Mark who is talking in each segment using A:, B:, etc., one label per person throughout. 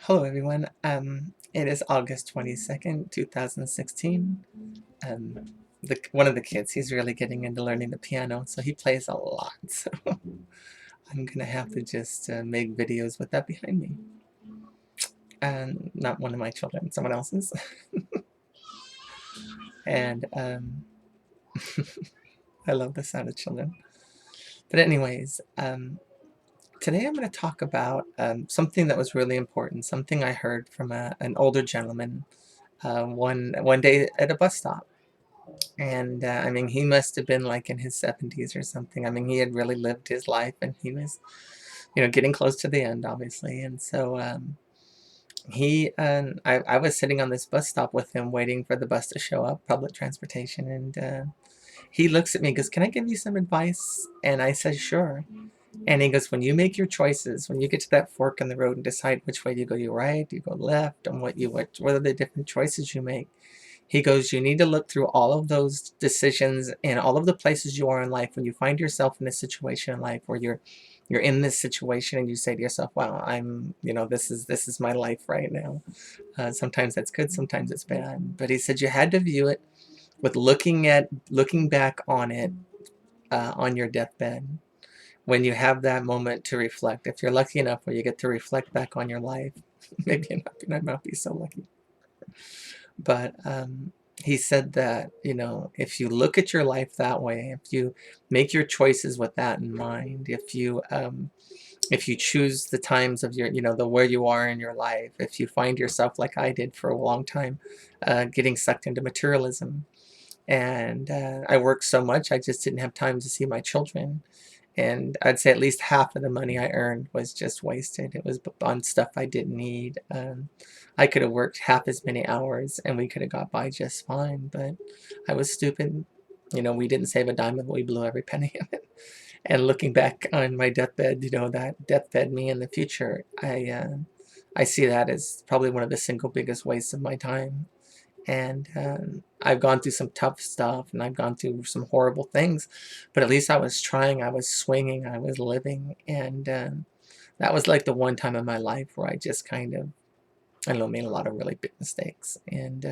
A: Hello everyone. It is August 22nd, 2016. Um, one of the kids, he's really getting into learning the piano, so he plays a lot. So I'm gonna have to just make videos with that behind me. And not one of my children, someone else's. And I love the sound of children. But anyways, today I'm going to talk about something that was really important, something I heard from an older gentleman one day at a bus stop. And I mean, he must have been like in his 70s or something. I mean, he had really lived his life, and he was, getting close to the end, obviously. And so I was sitting on this bus stop with him, waiting for the bus to show up, public transportation. And he looks at me and goes, "Can I give you some advice?" And I said, "Sure." And he goes, "When you make your choices, when you get to that fork in the road and decide which way you go, you right, you go left, and what are the different choices you make?" He goes, "You need to look through all of those decisions and all of the places you are in life. When you find yourself in a situation in life where you're in this situation and you say to yourself, 'Wow, this is my life right now.'" Sometimes that's good, sometimes it's bad. But he said you had to view it with looking back on it on your deathbed, when you have that moment to reflect. If you're lucky enough where you get to reflect back on your life, maybe you're not be so lucky. But he said that, if you look at your life that way, if you make your choices with that in mind, if you choose the times of your, the where you are in your life, if you find yourself like I did for a long time, getting sucked into materialism, and I worked so much I just didn't have time to see my children. And I'd say at least half of the money I earned was just wasted. It was on stuff I didn't need. I could have worked half as many hours and we could have got by just fine, but I was stupid. We didn't save a dime of it, we blew every penny of it. And looking back on my deathbed, that deathbed me in the future, I see that as probably one of the single biggest wastes of my time. And I've gone through some tough stuff and I've gone through some horrible things, but at least I was trying, I was swinging, I was living. And that was like the one time in my life where I just kind of, I don't know, made a lot of really big mistakes. And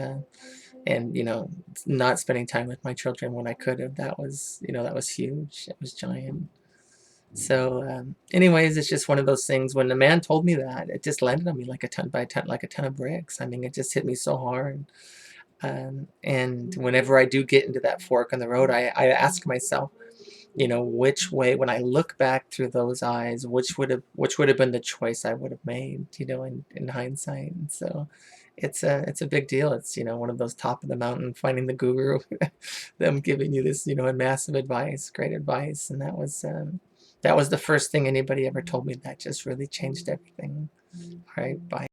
A: not spending time with my children when I could have, that was huge. It was giant. So anyways, it's just one of those things. When the man told me that, it just landed on me like a ton by ton, like a ton of bricks. I mean, it just hit me so hard. And whenever I do get into that fork in the road, I ask myself, which way, when I look back through those eyes, which would have been the choice I would have made, in hindsight. And so it's a big deal. It's, one of those top of the mountain, finding the guru, them giving you this, massive advice, great advice. And that was the first thing anybody ever told me that just really changed everything. All right, bye.